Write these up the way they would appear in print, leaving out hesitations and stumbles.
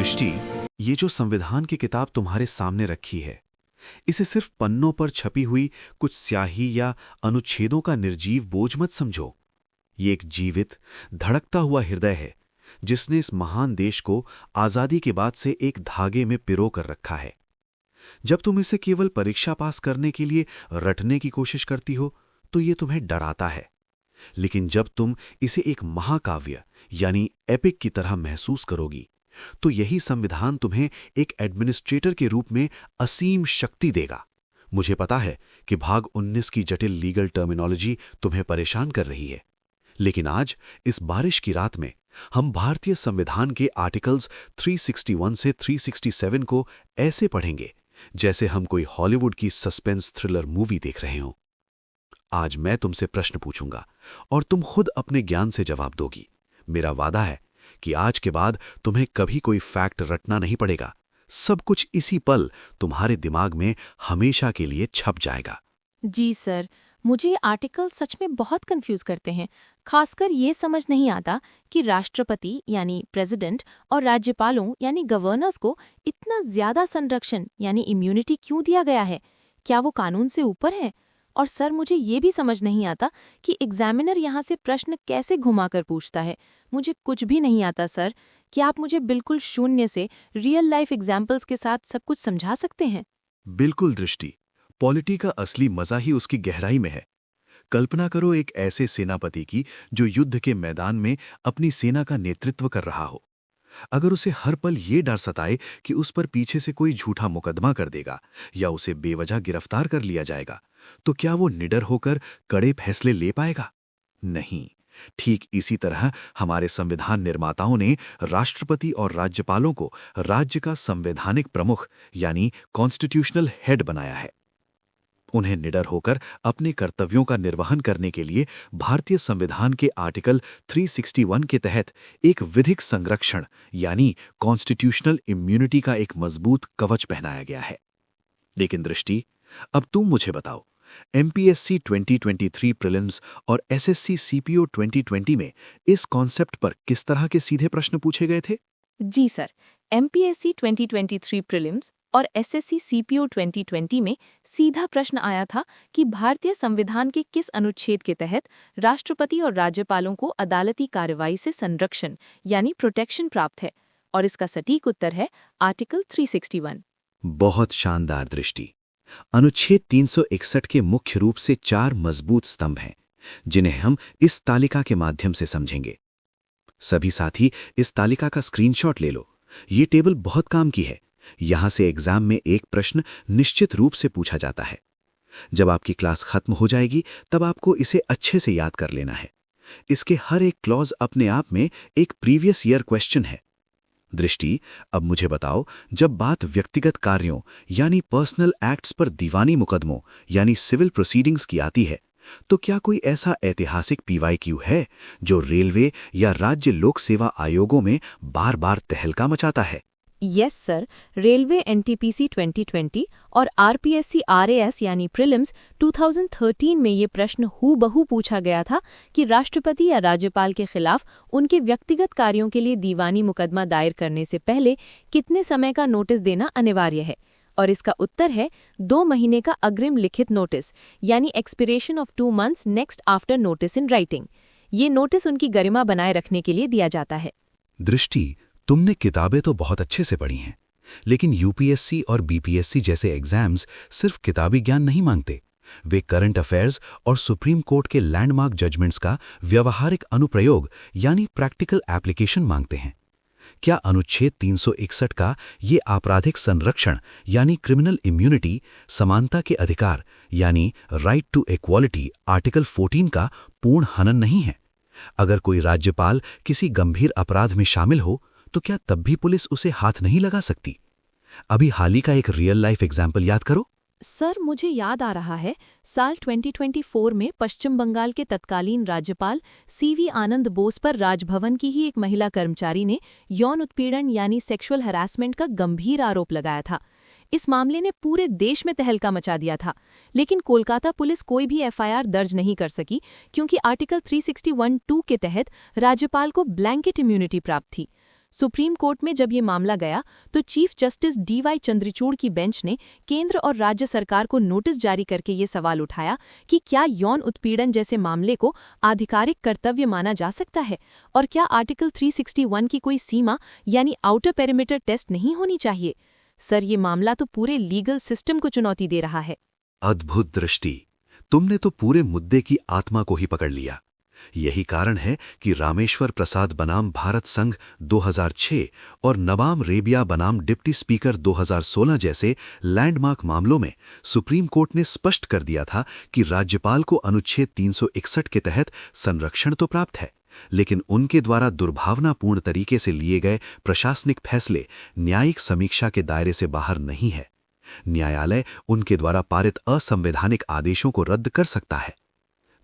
दृष्टि, ये जो संविधान की किताब तुम्हारे सामने रखी है, इसे सिर्फ पन्नों पर छपी हुई कुछ स्याही या अनुच्छेदों का निर्जीव बोझ मत समझो। ये एक जीवित, धड़कता हुआ हृदय है जिसने इस महान देश को आजादी के बाद से एक धागे में पिरो कर रखा है। जब तुम इसे केवल परीक्षा पास करने के लिए रटने की कोशिश करती हो तो ये तुम्हें डराता है, लेकिन जब तुम इसे एक महाकाव्य यानी एपिक की तरह महसूस करोगी तो यही संविधान तुम्हें एक एडमिनिस्ट्रेटर के रूप में असीम शक्ति देगा। मुझे पता है कि भाग 19 की जटिल लीगल टर्मिनोलॉजी तुम्हें परेशान कर रही है, लेकिन आज इस बारिश की रात में हम भारतीय संविधान के आर्टिकल्स 361 से 367 को ऐसे पढ़ेंगे जैसे हम कोई हॉलीवुड की सस्पेंस थ्रिलर मूवी देख रहे हों। आज मैं तुमसे प्रश्न पूछूंगा और तुम खुद अपने ज्ञान से जवाब दोगी। मेरा वादा है कि आज के बाद तुम्हें कभी कोई फैक्ट रटना नहीं पड़ेगा। सब कुछ इसी पल तुम्हारे दिमाग में हमेशा के लिए छप जाएगा। जी सर, मुझे ये आर्टिकल सच में बहुत कंफ्यूज करते हैं। खासकर ये समझ नहीं आता कि राष्ट्रपति यानी प्रेसिडेंट और राज्यपालों यानी गवर्नर्स को इतना ज्यादा संरक्षण यानी इम्यूनिटी क्यों दिया गया है। क्या वो कानून से ऊपर है? और सर, मुझे ये भी समझ नहीं आता कि एग्जामिनर यहाँ से प्रश्न कैसे घुमाकर पूछता है। मुझे कुछ भी नहीं आता सर। क्या आप मुझे बिल्कुल शून्य से रियल लाइफ एग्जाम्पल्स के साथ सब कुछ समझा सकते हैं? बिल्कुल दृष्टि, पॉलिटी का असली मजा ही उसकी गहराई में है। कल्पना करो एक ऐसे सेनापति की जो युद्ध के मैदान में अपनी सेना का नेतृत्व कर रहा हो। अगर उसे हर पल ये डर सताए कि उस पर पीछे से कोई झूठा मुकदमा कर देगा या उसे बेवजह गिरफ्तार कर लिया जाएगा, तो क्या वो निडर होकर कड़े फैसले ले पाएगा? नहीं। ठीक इसी तरह हमारे संविधान निर्माताओं ने राष्ट्रपति और राज्यपालों को राज्य का संवैधानिक प्रमुख यानी कॉन्स्टिट्यूशनल हेड बनाया है। उन्हें निडर होकर अपने कर्तव्यों का निर्वहन करने के लिए भारतीय संविधान के आर्टिकल 361 के तहत एक विधिक संरक्षण यानी कॉन्स्टिट्यूशनल इम्यूनिटी का एक मजबूत कवच पहनाया गया है। लेकिन दृष्टि, अब तुम मुझे बताओ, एमपीएससी 2023 प्रीलिम्स और एसएससी सीपीओ 2020 में इस कॉन्सेप्ट पर किस तरह के सीधे प्रश्न पूछे गए थे? जी सर, एमपीएससी 2023 प्रीलिम्स और एसएससी सीपीओ 2020 में सीधा प्रश्न आया था कि भारतीय संविधान के किस अनुच्छेद के तहत राष्ट्रपति और राज्यपालों को अदालती कार्रवाई से संरक्षण यानी प्रोटेक्शन प्राप्त है, और इसका सटीक उत्तर है आर्टिकल 361। बहुत शानदार दृष्टि। अनुच्छेद 361 के मुख्य रूप से 4 मजबूत स्तंभ हैं जिन्हें हम इस तालिका के माध्यम से समझेंगे। सभी साथी इस तालिका का स्क्रीनशॉट ले लो। ये टेबल बहुत काम की है। यहां से एग्जाम में एक प्रश्न निश्चित रूप से पूछा जाता है। जब आपकी क्लास खत्म हो जाएगी तब आपको इसे अच्छे से याद कर लेना है। इसके हर एक क्लॉज अपने आप में एक प्रीवियस ईयर क्वेश्चन है। दृष्टि, अब मुझे बताओ, जब बात व्यक्तिगत कार्यों यानी पर्सनल एक्ट्स पर दीवानी मुकदमों यानी सिविल प्रोसीडिंग्स की आती है, तो क्या कोई ऐसा ऐतिहासिक पीवाईक्यू है जो रेलवे या राज्य लोक सेवा आयोगों में बार बार तहलका मचाता है? यस सर, रेलवे एनटीपीसी 2020 और आरपीएससी आरएएस यानी प्रीलिम्स 2013 में ये प्रश्न हूबहू पूछा गया था कि राष्ट्रपति या राज्यपाल के खिलाफ उनके व्यक्तिगत कार्यों के लिए दीवानी मुकदमा दायर करने से पहले कितने समय का नोटिस देना अनिवार्य है, और इसका उत्तर है 2 महीने का अग्रिम लिखित नोटिस यानी expiration of 2 months next after notice in writing. ये नोटिस उनकी गरिमा बनाए रखने के लिए दिया जाता है। दृष्टि, तुमने किताबें तो बहुत अच्छे से पढ़ी हैं, लेकिन यूपीएससी और बीपीएससी जैसे एग्जाम्स सिर्फ किताबी ज्ञान नहीं मांगते। वे करंट अफेयर्स और सुप्रीम कोर्ट के लैंडमार्क जजमेंट्स का व्यवहारिक अनुप्रयोग यानी प्रैक्टिकल एप्लीकेशन मांगते हैं। क्या अनुच्छेद 361 का ये आपराधिक संरक्षण यानी क्रिमिनल इम्यूनिटी, समानता के अधिकार यानी राइट टू इक्वालिटी आर्टिकल 14 का पूर्ण हनन नहीं है? अगर कोई राज्यपाल किसी गंभीर अपराध में शामिल हो तो क्या तब भी पुलिस उसे हाथ नहीं लगा सकती? अभी हाल ही का एक रियल लाइफ एग्जाम्पल याद करो। सर, मुझे याद आ रहा है, साल 2024 में पश्चिम बंगाल के तत्कालीन राज्यपाल सीवी आनंद बोस पर राजभवन की ही एक महिला कर्मचारी ने यौन उत्पीड़न यानी सेक्सुअल हैरासमेंट का गंभीर आरोप लगाया था। इस मामले ने पूरे देश में तहलका मचा दिया था, लेकिन कोलकाता पुलिस कोई भी एफआईआर दर्ज नहीं कर सकी क्योंकि आर्टिकल 361(2) के तहत राज्यपाल को ब्लैंकेट इम्यूनिटी प्राप्त थी। सुप्रीम कोर्ट में जब ये मामला गया तो चीफ जस्टिस डीवाई चंद्रचूड़ की बेंच ने केंद्र और राज्य सरकार को नोटिस जारी करके ये सवाल उठाया कि क्या यौन उत्पीड़न जैसे मामले को आधिकारिक कर्तव्य माना जा सकता है और क्या आर्टिकल 361 की कोई सीमा यानी आउटर पेरिमीटर टेस्ट नहीं होनी चाहिए। सर, ये मामला तो पूरे लीगल सिस्टम को चुनौती दे रहा है। अद्भुत दृष्टि, तुमने तो पूरे मुद्दे की आत्मा को ही पकड़ लिया। यही कारण है कि रामेश्वर प्रसाद बनाम भारत संघ 2006 और नबाम रेबिया बनाम डिप्टी स्पीकर 2016 जैसे लैंडमार्क मामलों में सुप्रीम कोर्ट ने स्पष्ट कर दिया था कि राज्यपाल को अनुच्छेद 361 के तहत संरक्षण तो प्राप्त है, लेकिन उनके द्वारा दुर्भावनापूर्ण तरीके से लिए गए प्रशासनिक फैसले न्यायिक समीक्षा के दायरे से बाहर नहीं है। न्यायालय उनके द्वारा पारित असंवैधानिक आदेशों को रद्द कर सकता है।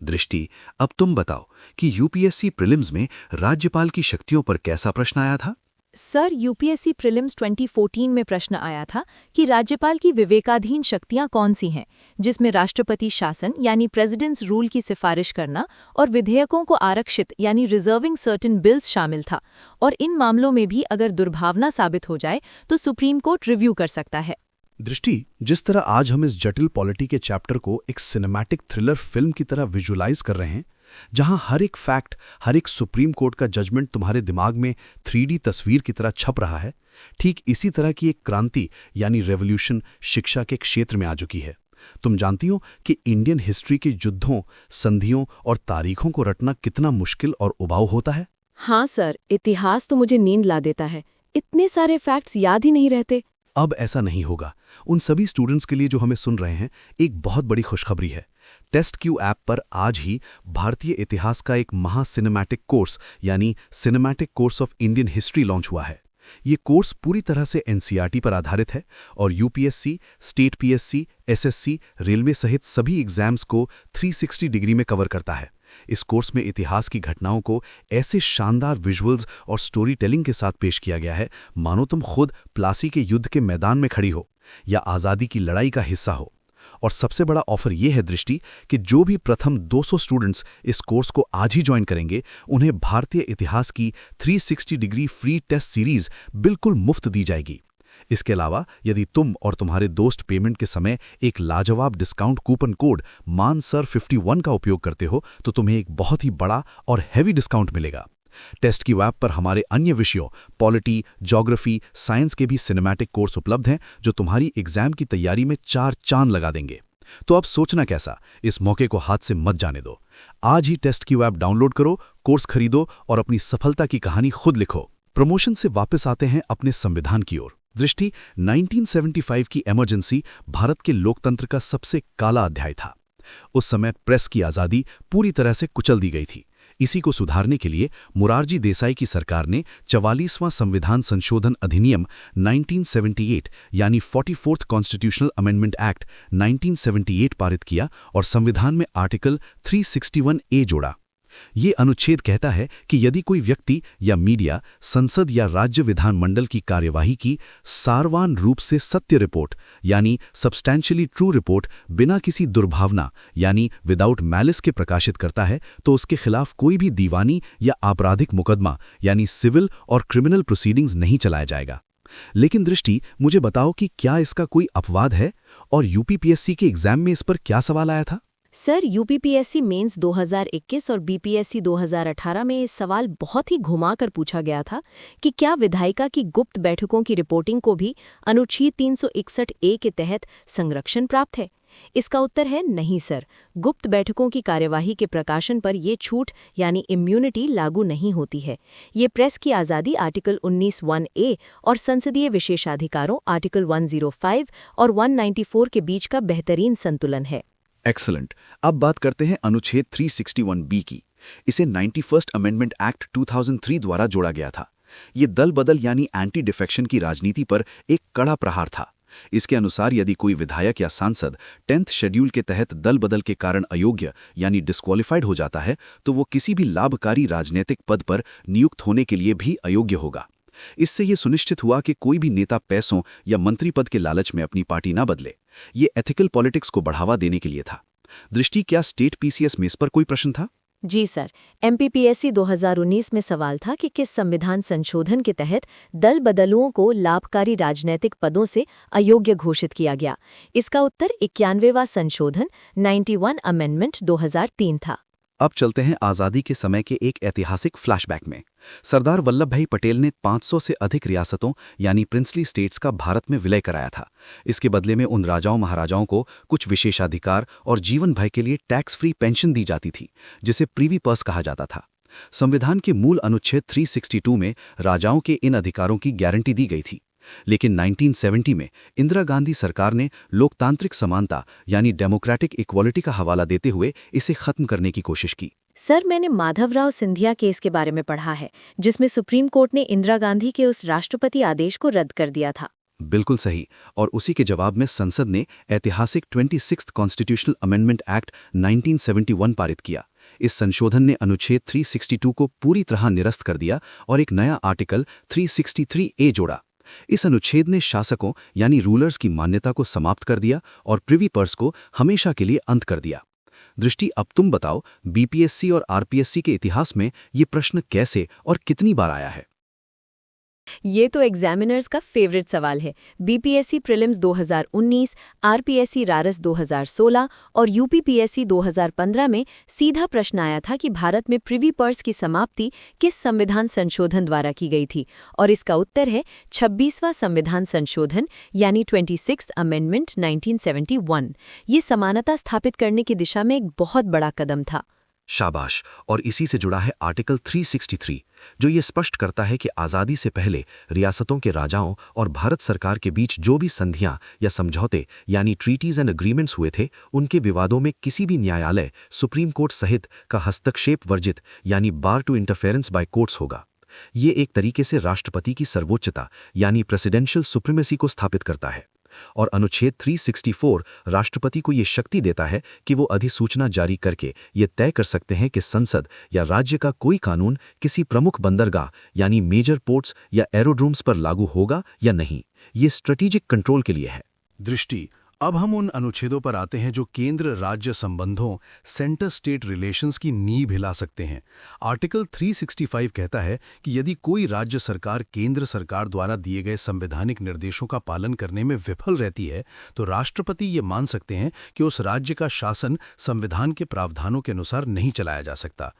दृष्टि, अब तुम बताओ कि यूपीएससी प्रीलिम्स में राज्यपाल की शक्तियों पर कैसा प्रश्न आया था? सर, यूपीएससी प्रीलिम्स 2014 में प्रश्न आया था कि राज्यपाल की विवेकाधीन शक्तियां कौन सी हैं, जिसमें राष्ट्रपति शासन यानी प्रेसिडेंट्स रूल की सिफारिश करना और विधेयकों को आरक्षित यानी रिजर्विंग सर्टेन बिल्स शामिल था। और इन मामलों में भी अगर दुर्भावना साबित हो जाए तो सुप्रीम कोर्ट रिव्यू कर सकता है। दृष्टि, जिस तरह आज हम इस जटिल पॉलिटी के चैप्टर को एक सिनेमैटिक थ्रिलर फिल्म की तरह विजुअलाइज कर रहे हैं, जहां हर एक फैक्ट, हर एक सुप्रीम कोर्ट का जजमेंट तुम्हारे दिमाग में 3D तस्वीर की तरह छप रहा है, ठीक इसी तरह की एक क्रांति यानी रेवोल्यूशन शिक्षा के क्षेत्र में आ चुकी है। तुम जानती हो कि इंडियन हिस्ट्री के युद्धों, संधियों और तारीखों को रटना कितना मुश्किल और उबाऊ होता है। हाँ सर, इतिहास तो मुझे नींद ला देता है। इतने सारे फैक्ट्स याद ही नहीं रहते। अब ऐसा नहीं होगा। उन सभी स्टूडेंट्स के लिए जो हमें सुन रहे हैं, एक बहुत बड़ी खुशखबरी है। टेस्ट क्यू ऐप पर आज ही भारतीय इतिहास का एक महा सिनेमैटिक कोर्स यानी cinematic course of Indian history launch हुआ है। ये कोर्स पूरी तरह से एनसीईआरटी पर आधारित है और UPSC, state PSC, SSC, railway सहित सभी एग्जाम्स को 360 डिग्री में कवर करता है। इस कोर्स में इतिहास की घटनाओं को ऐसे शानदार विजुअल्स और स्टोरी टेलिंग के साथ पेश किया गया है मानो तुम खुद प्लासी के युद्ध के मैदान में खड़ी हो या आज़ादी की लड़ाई का हिस्सा हो। और सबसे बड़ा ऑफर यह है दृष्टि कि जो भी प्रथम 200 स्टूडेंट्स इस कोर्स को आज ही ज्वाइन करेंगे, उन्हें भारतीय इतिहास की 360 डिग्री फ्री टेस्ट सीरीज बिल्कुल मुफ्त दी जाएगी। इसके अलावा यदि तुम और तुम्हारे दोस्त पेमेंट के समय एक लाजवाब डिस्काउंट कूपन कोड मानसर51 का उपयोग करते हो तो तुम्हें एक बहुत ही बड़ा और हैवी डिस्काउंट मिलेगा। टेस्ट की वेब पर हमारे अन्य विषयों पॉलिटी, ज्योग्राफी, साइंस के भी सिनेमैटिक कोर्स उपलब्ध हैं जो तुम्हारी एग्जाम की तैयारी में 4 चांद लगा देंगे। तो अब सोचना कैसा, इस मौके को हाथ से मत जाने दो। आज ही टेस्ट की वेब डाउनलोड करो, कोर्स खरीदो और अपनी सफलता की कहानी खुद लिखो। प्रमोशन से वापस आते हैं अपने संविधान की ओर। दृष्टि, 1975 की इमरजेंसी भारत के लोकतंत्र का सबसे काला अध्याय था। उस समय प्रेस की आज़ादी पूरी तरह से कुचल दी गई थी। इसी को सुधारने के लिए मोरारजी देसाई की सरकार ने 44वां संविधान संशोधन अधिनियम 1978 यानी 44th कॉन्स्टिट्यूशनल अमेंडमेंट एक्ट 1978 पारित किया और संविधान में आर्टिकल 361A जोड़ा। ये अनुच्छेद कहता है कि यदि कोई व्यक्ति या मीडिया संसद या राज्य विधानमंडल की कार्यवाही की सारवान रूप से सत्य रिपोर्ट यानी सब्सटैंशियली ट्रू रिपोर्ट बिना किसी दुर्भावना यानी विदाउट मैलिस के प्रकाशित करता है तो उसके खिलाफ कोई भी दीवानी या आपराधिक मुकदमा यानी सिविल और क्रिमिनल प्रोसीडिंग्स नहीं चलाया जाएगा। लेकिन दृष्टि, मुझे बताओ कि क्या इसका कोई अपवाद है और यूपीपीएससी के एग्जाम में इस पर क्या सवाल आया था? सर, यूपीपीएससी मेंस 2021 और बीपीएससी 2018 में ये सवाल बहुत ही घुमाकर पूछा गया था कि क्या विधायिका की गुप्त बैठकों की रिपोर्टिंग को भी अनुच्छेद 361A के तहत संरक्षण प्राप्त है। इसका उत्तर है नहीं सर। गुप्त बैठकों की कार्यवाही के प्रकाशन पर ये छूट यानी इम्यूनिटी लागू नहीं होती है। ये प्रेस की आज़ादी आर्टिकल 19(1)A और संसदीय विशेषाधिकारों आर्टिकल 105 और 194 के बीच का बेहतरीन संतुलन है। एक्सलेंट। अब बात करते हैं अनुच्छेद 361B की। इसे 91st अमेंडमेंट एक्ट 2003 द्वारा जोड़ा गया था। ये दल बदल यानी एंटी डिफेक्शन की राजनीति पर एक कड़ा प्रहार था। इसके अनुसार यदि कोई विधायक या सांसद 10th शेड्यूल के तहत दल बदल के कारण अयोग्य यानी डिस्क्वालिफाइड हो जाता है तो वो किसी भी लाभकारी राजनीतिक पद पर नियुक्त होने के लिए भी अयोग्य होगा। इससे ये सुनिश्चित हुआ कि कोई भी नेता पैसों या मंत्री पद के लालच में अपनी पार्टी ना बदले। ये एथिकल पॉलिटिक्स को बढ़ावा देने के लिए था। दृष्टि, क्या स्टेट पीसीएस में इस पर कोई प्रश्न था? जी सर, MPPSC 2019 में सवाल था कि किस संविधान संशोधन के तहत दल बदलुओं को लाभकारी राजनैतिक पदों से अयोग्य घोषित किया गया। इसका उत्तर 91वां संशोधन 91 अमेंडमेंट 2003 था। अब चलते हैं आज़ादी के समय के एक ऐतिहासिक फ्लैशबैक में। सरदार वल्लभ भाई पटेल ने 500 से अधिक रियासतों यानी प्रिंसली स्टेट्स का भारत में विलय कराया था। इसके बदले में उन राजाओं महाराजाओं को कुछ विशेषाधिकार और जीवन भर के लिए टैक्स फ्री पेंशन दी जाती थी, जिसे प्रीवी पर्स कहा जाता था। संविधान के मूल अनुच्छेद 362 में राजाओं के इन अधिकारों की गारंटी दी गई थी, लेकिन 1970 में इंदिरा गांधी सरकार ने लोकतांत्रिक समानता यानी डेमोक्रेटिक इक्वालिटी का हवाला देते हुए इसे खत्म करने की कोशिश की। सर, मैंने माधवराव सिंधिया केस के बारे में पढ़ा है, जिसमें सुप्रीम कोर्ट ने इंदिरा गांधी के उस राष्ट्रपति आदेश को रद्द कर दिया था। बिल्कुल सही। और उसी के जवाब में संसद ने ऐतिहासिक 26th कॉन्स्टिट्यूशनल अमेंडमेंट एक्ट 1971 पारित किया। इस संशोधन ने अनुच्छेद 362 को पूरी तरह निरस्त कर दिया और एक नया आर्टिकल 363A जोड़ा। इस अनुच्छेद ने शासकों यानी रूलर्स की मान्यता को समाप्त कर दिया और प्रिवी पर्स को हमेशा के लिए अंत कर दिया। दृष्टि, अब तुम बताओ, BPSC और RPSC के इतिहास में ये प्रश्न कैसे और कितनी बार आया है? ये तो एग्जामिनर्स का फेवरेट सवाल है। BPSC प्रीलिम्स 2019, RPSC रारस 2016 और UPPSC 2015 में सीधा प्रश्न आया था कि भारत में प्रिवी पर्स की समाप्ति किस संविधान संशोधन द्वारा की गई थी, और इसका उत्तर है 26वां संविधान संशोधन यानी 26th अमेंडमेंट 1971। ये समानता स्थापित करने की दिशा में एक बहुत बड़ा कदम था। शाबाश। और इसी से जुड़ा है आर्टिकल 363, जो ये स्पष्ट करता है कि आज़ादी से पहले रियासतों के राजाओं और भारत सरकार के बीच जो भी संधियां या समझौते यानी ट्रीटीज एंड एग्रीमेंट्स हुए थे, उनके विवादों में किसी भी न्यायालय, सुप्रीम कोर्ट सहित का हस्तक्षेप वर्जित यानी बार टू इंटरफेरेंस बाय कोर्ट्स होगा। ये एक तरीके से राष्ट्रपति की सर्वोच्चता यानी प्रेसिडेंशियल सुप्रीमेसी को स्थापित करता है। और अनुच्छेद 364 राष्ट्रपति को ये शक्ति देता है कि वो अधिसूचना जारी करके ये तय कर सकते हैं कि संसद या राज्य का कोई कानून किसी प्रमुख बंदरगाह यानी मेजर पोर्ट्स या एरोड्रोम्स पर लागू होगा या नहीं। ये स्ट्रेटेजिक कंट्रोल के लिए है। दृष्टि, अब हम उन अनुच्छेदों पर आते हैं जो केंद्र राज्य संबंधों सेंटर स्टेट रिलेशंस की नींव हिला सकते हैं। आर्टिकल 365 कहता है कि यदि कोई राज्य सरकार केंद्र सरकार द्वारा दिए गए संवैधानिक निर्देशों का पालन करने में विफल रहती है, तो राष्ट्रपति ये मान सकते हैं कि उस राज्य का शासन संविधान के प्रावधानों के अनुसार नहीं चलाया जा सकता।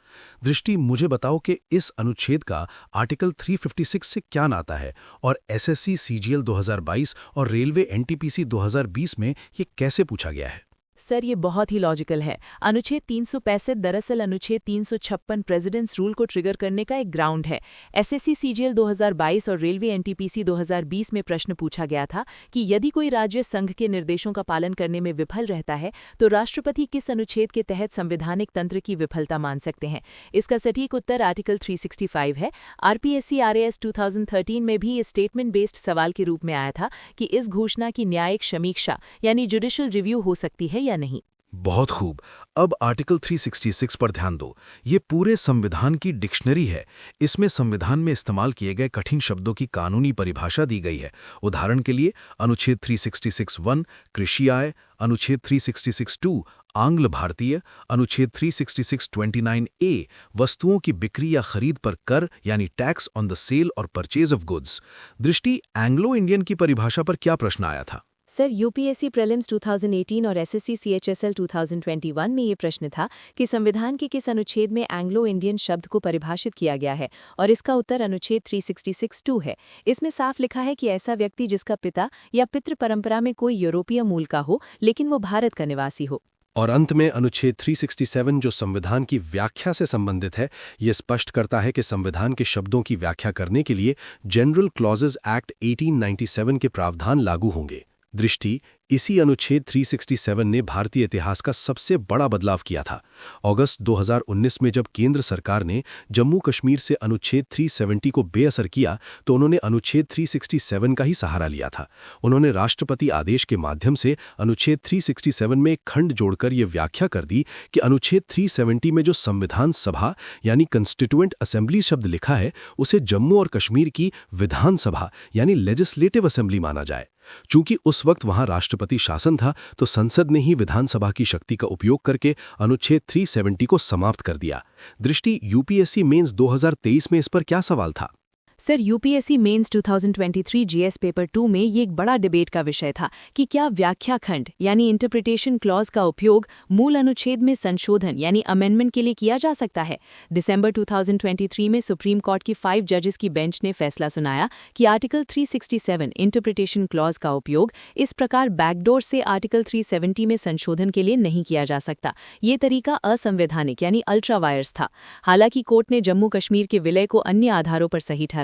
दृष्टि, मुझे बताओ कि इस अनुच्छेद का आर्टिकल 356 से क्या नाता है, और SSC CGL 2022 और रेलवे NTPC 2020 में ये कैसे पूछा गया है? सर, ये बहुत ही लॉजिकल है। अनुच्छेद 365 दरअसल अनुच्छेद 356 प्रेसिडेंट्स रूल को ट्रिगर करने का एक ग्राउंड है। SSC CGL 2022 और रेलवे NTPC 2020 में प्रश्न पूछा गया था कि यदि कोई राज्य संघ के निर्देशों का पालन करने में विफल रहता है, तो राष्ट्रपति किस अनुच्छेद के तहत संवैधानिक तंत्र की विफलता मान सकते हैं। इसका सटीक उत्तर आर्टिकल 365 है। RPSC RAS 2013 में भी ये स्टेटमेंट बेस्ड सवाल के रूप में आया था कि इस घोषणा की न्यायिक समीक्षा यानी जुडिशियल रिव्यू हो सकती है या नहीं। बहुत खूब। अब आर्टिकल 366 पर ध्यान दो। ये पूरे संविधान की डिक्शनरी है। इसमें संविधान में इस्तेमाल किए गए कठिन शब्दों की कानूनी परिभाषा दी गई है। उदाहरण के लिए अनुच्छेद 366(1) कृषि आय, अनुच्छेद 366(2) आंग्ल भारतीय, अनुच्छेद 366(29)(a) वस्तुओं की बिक्री या खरीद पर कर यानी टैक्स ऑन द सेल और परचेज ऑफ गुड्स। दृष्टि, एंग्लो इंडियन की परिभाषा पर क्या प्रश्न आया था? सर, UPSC प्रीलिम्स 2018 और SSC CHSL 2021 में ये प्रश्न था कि संविधान के किस अनुच्छेद में एंग्लो इंडियन शब्द को परिभाषित किया गया है, और इसका उत्तर अनुच्छेद 366(2) है। इसमें साफ लिखा है कि ऐसा व्यक्ति जिसका पिता या पितृ परंपरा में कोई यूरोपीय मूल का हो लेकिन वो भारत का निवासी हो। और अंत में अनुच्छेद 367 जो संविधान की व्याख्या से संबंधित है, ये स्पष्ट करता है कि संविधान के शब्दों की व्याख्या करने के लिए जनरल क्लॉजेज एक्ट 1897 के प्रावधान लागू होंगे। दृष्टि, इसी अनुच्छेद 367 ने भारतीय इतिहास का सबसे बड़ा बदलाव किया था। अगस्त 2019 में जब केंद्र सरकार ने जम्मू कश्मीर से अनुच्छेद 370 को बेअसर किया, तो उन्होंने अनुच्छेद 367 का ही सहारा लिया था। उन्होंने राष्ट्रपति आदेश के माध्यम से अनुच्छेद 367 में एक खंड जोड़कर ये व्याख्या कर दी कि अनुच्छेद 370 में जो संविधान सभा यानी कंस्टिट्यूएंट असेंबली शब्द लिखा है, उसे जम्मू और कश्मीर की विधानसभा यानी लेजिस्लेटिव असेंबली माना जाए। चूंकि उस वक्त वहां राष्ट्रपति राष्ट्रपति शासन था तो संसद ने ही विधानसभा की शक्ति का उपयोग करके अनुच्छेद 370 को समाप्त कर दिया। दृष्टि, यूपीएससी मेंस 2023 में इस पर क्या सवाल था? Sir, UPSC mains 2023 GS paper 2 में ये एक बड़ा डिबेट का विषय था कि क्या व्याख्या खंड यानी इंटरप्रिटेशन क्लॉज का उपयोग मूल अनुच्छेद में संशोधन यानी अमेंडमेंट के लिए किया जा सकता है। दिसंबर 2023 में सुप्रीम कोर्ट की 5 जजेस की बेंच ने फैसला सुनाया कि आर्टिकल 367 इंटरप्रिटेशन क्लॉज का उपयोग इस प्रकार बैकडोर से आर्टिकल 370 में संशोधन के लिए नहीं किया जा सकता। ये तरीका असंवैधानिक यानी अल्ट्रावायर्स था। हालांकि कोर्ट ने जम्मू कश्मीर के विलय को अन्य आधारों पर सही ठहराया।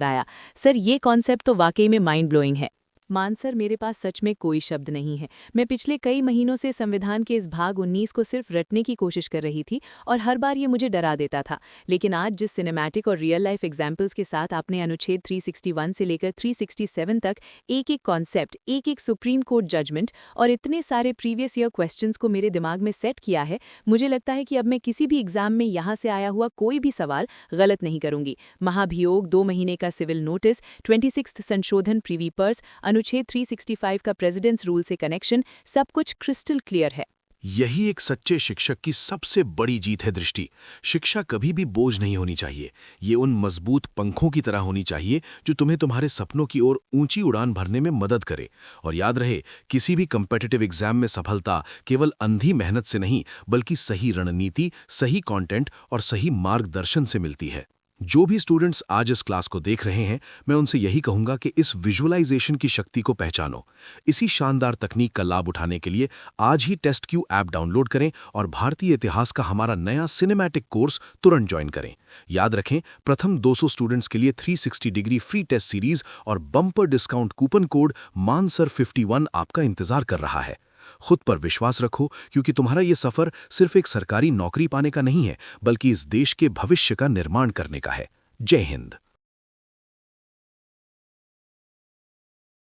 सर, ये कॉन्सेप्ट तो वाकई में माइंड ब्लोइंग है। मान सर, मेरे पास सच में कोई शब्द नहीं है। मैं पिछले कई महीनों से संविधान के इस भाग 19 को सिर्फ रटने की कोशिश कर रही थी और हर बार ये मुझे डरा देता था। लेकिन आज जिस सिनेमैटिक और रियल लाइफ एग्जाम्पल्स के साथ आपने अनुच्छेद 361 से लेकर 367 तक एक एक कॉन्सेप्ट, एक एक सुप्रीम कोर्ट जजमेंट और इतने सारे प्रीवियस ईयर क्वेश्चंस को मेरे दिमाग में सेट किया है, मुझे लगता है कि अब मैं किसी भी एग्जाम में यहाँ से आया हुआ कोई भी सवाल गलत नहीं करूंगी। महाभियोग, 2 महीने का सिविल नोटिस, 26th संशोधन प्रीवी पर्स, अनुच्छेद 365 का प्रेसिडेंट्स रूल से कनेक्शन, सब कुछ क्रिस्टल क्लियर है। यही एक सच्चे शिक्षक की सबसे बड़ी जीत है। दृष्टि, शिक्षा कभी भी बोझ नहीं होनी चाहिए। ये उन मजबूत पंखों की तरह होनी चाहिए जो तुम्हें तुम्हारे सपनों की ओर ऊंची उड़ान भरने में मदद करे। और याद रहे, किसी भी कम्पिटिटिव एग्जाम में सफलता केवल अंधी मेहनत से नहीं बल्कि सही रणनीति, सही कंटेंट और सही मार्गदर्शन से मिलती है। जो भी स्टूडेंट्स आज इस क्लास को देख रहे हैं, मैं उनसे यही कहूंगा कि इस विजुअलाइजेशन की शक्ति को पहचानो। इसी शानदार तकनीक का लाभ उठाने के लिए आज ही टेस्टक्यू ऐप डाउनलोड करें और भारतीय इतिहास का हमारा नया सिनेमैटिक कोर्स तुरंत ज्वाइन करें। याद रखें, प्रथम 200 स्टूडेंट्स के लिए 360 डिग्री फ्री टेस्ट सीरीज और bumper discount coupon code Mansar 51 आपका इंतजार कर रहा है। खुद पर विश्वास रखो, क्योंकि तुम्हारा ये सफर सिर्फ एक सरकारी नौकरी पाने का नहीं है, बल्कि इस देश के भविष्य का निर्माण करने का है। जय हिंद।